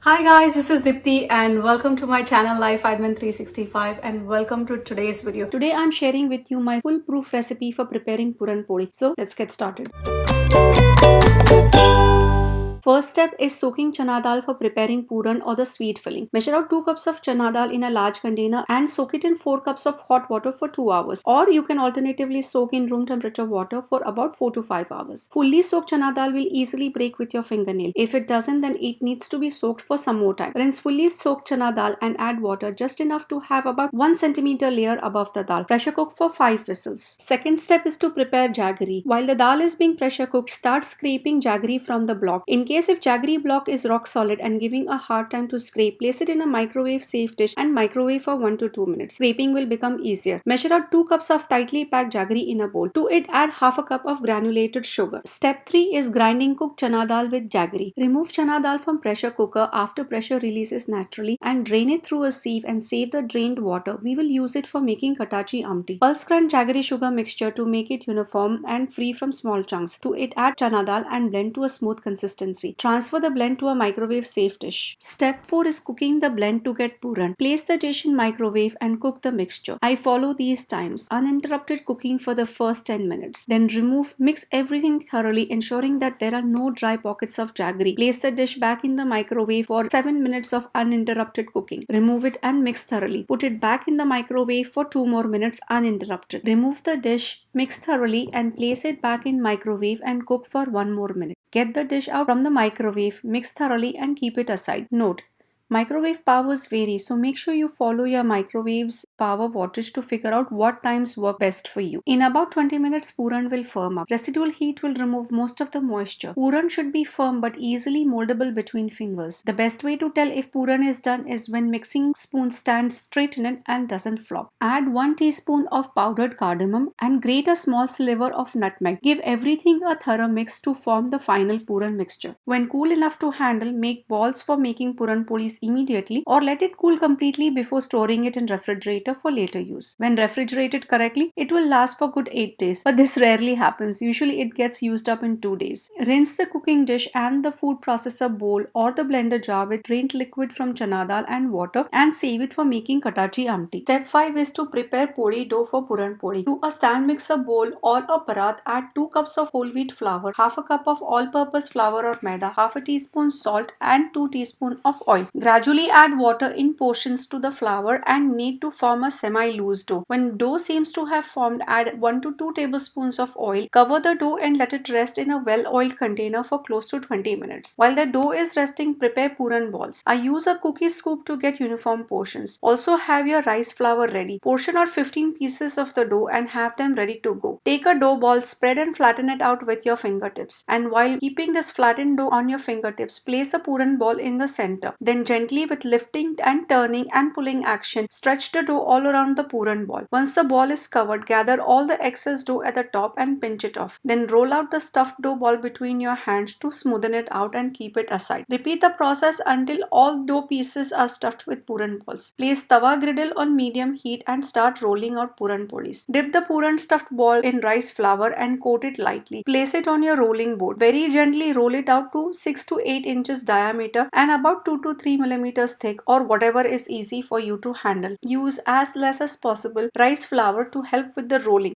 Hi guys, this is Dipty and welcome to my channel Life Admin 365 and welcome to today's video. Today I'm sharing with you my foolproof recipe for preparing Puran Poli. So let's get started. First step is soaking Chana Dal for preparing Puran or the sweet filling. Measure out 2 cups of Chana Dal in a large container and soak it in 4 cups of hot water for 2 hours. Or you can alternatively soak in room temperature water for about 4 to 5 hours. Fully soaked Chana Dal will easily break with your fingernail. If it doesn't, then it needs to be soaked for some more time. Rinse fully soaked Chana Dal and add water just enough to have about 1 centimeter layer above the dal. Pressure cook for 5 whistles. Second step is to prepare jaggery. While the dal is being pressure cooked, start scraping jaggery from the block. In case if jaggery block is rock solid and giving a hard time to scrape, place it in a microwave safe dish and microwave for 1 to 2 minutes. Scraping will become easier. Measure out 2 cups of tightly packed jaggery in a bowl. To it add half a cup of granulated sugar. Step 3 is grinding cooked chana dal with jaggery. Remove chana dal from pressure cooker after pressure releases naturally and drain it through a sieve and save the drained water. We will use it for making KATACHI AMTI. Pulse grind jaggery sugar mixture to make it uniform and free from small chunks. To it add chana dal and blend to a smooth consistency. Transfer the blend to a microwave safe dish. Step 4 is cooking the blend to get puran. Place the dish in microwave and cook the mixture. I follow these times. Uninterrupted cooking for the first 10 minutes. Then remove, mix everything thoroughly, ensuring that there are no dry pockets of jaggery. Place the dish back in the microwave for 7 minutes of uninterrupted cooking. Remove it and mix thoroughly. Put it back in the microwave for 2 more minutes uninterrupted. Remove the dish, mix thoroughly and place it back in microwave and cook for 1 more minute. Get the dish out from the microwave, mix thoroughly and keep it aside. Note: microwave powers vary, so make sure you follow your microwave's power wattage to figure out what times work best for you. In about 20 minutes, puran will firm up. Residual heat will remove most of the moisture. Puran should be firm but easily moldable between fingers. The best way to tell if puran is done is when mixing spoon stands straight in it and doesn't flop. Add 1 teaspoon of powdered cardamom and grate a small sliver of nutmeg. Give everything a thorough mix to form the final puran mixture. When cool enough to handle, make balls for making puran polis immediately or let it cool completely before storing it in refrigerator for later use. When refrigerated correctly, it will last for good 8 days, but this rarely happens. Usually it gets used up in 2 days. Rinse the cooking dish and the food processor bowl or the blender jar with drained liquid from chana dal and water and save it for making KATACHI AMTI. Step 5 is to prepare poli dough for Puran Poli. To a stand mixer bowl or a parat, add 2 cups of whole wheat flour, half a cup of all-purpose flour or maida, half a teaspoon salt and 2 teaspoons of oil. Gradually add water in portions to the flour and knead to form a semi-loose dough. When dough seems to have formed, add 1 to 2 tablespoons of oil. Cover the dough and let it rest in a well-oiled container for close to 20 minutes. While the dough is resting, prepare puran balls. I use a cookie scoop to get uniform portions. Also have your rice flour ready. Portion out 15 pieces of the dough and have them ready to go. Take a dough ball, spread and flatten it out with your fingertips. And while keeping this flattened dough on your fingertips, place a puran ball in the center. Then gently with lifting and turning and pulling action, stretch the dough all around the puran ball. Once the ball is covered, gather all the excess dough at the top and pinch it off. Then roll out the stuffed dough ball between your hands to smoothen it out and keep it aside. Repeat the process until all dough pieces are stuffed with puran balls. Place tawa griddle on medium heat and start rolling out puran polis. Dip the puran stuffed ball in rice flour and coat it lightly. Place it on your rolling board. Very gently roll it out to 6 to 8 inches diameter and about 2 to 3 millimeters thick or whatever is easy for you to handle. Use as less as possible rice flour to help with the rolling.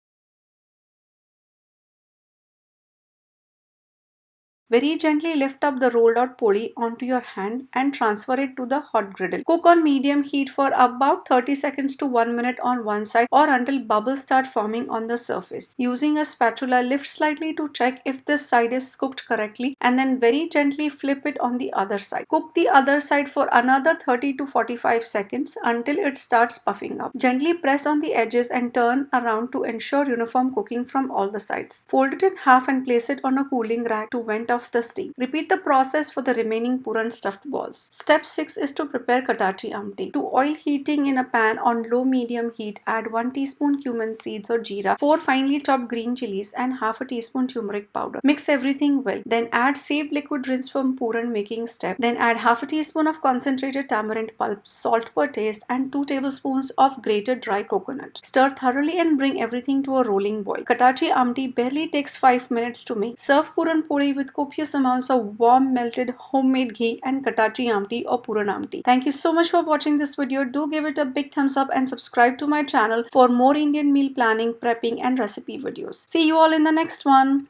Very gently lift up the rolled out poli onto your hand and transfer it to the hot griddle. Cook on medium heat for about 30 seconds to 1 minute on one side or until bubbles start forming on the surface. Using a spatula, lift slightly to check if this side is cooked correctly and then very gently flip it on the other side. Cook the other side for another 30 to 45 seconds until it starts puffing up. Gently press on the edges and turn around to ensure uniform cooking from all the sides. Fold it in half and place it on a cooling rack to vent off the steam. Repeat the process for the remaining puran stuffed balls. Step 6 is to prepare KATACHI AMTI. To oil heating in a pan on low-medium heat, add 1 teaspoon cumin seeds or jeera, 4 finely chopped green chilies and half a teaspoon turmeric powder. Mix everything well. Then add saved liquid rinse from puran making step. Then add half a teaspoon of concentrated tamarind pulp, salt per taste and 2 tablespoons of grated dry coconut. Stir thoroughly and bring everything to a rolling boil. KATACHI AMTI barely takes 5 minutes to make. Serve puran poli with coconut copious amounts of warm melted homemade ghee and Katachi Amti or Puran Amti. Thank you so much for watching this video. Do give it a big thumbs up and subscribe to my channel for more Indian meal planning, prepping and recipe videos. See you all in the next one.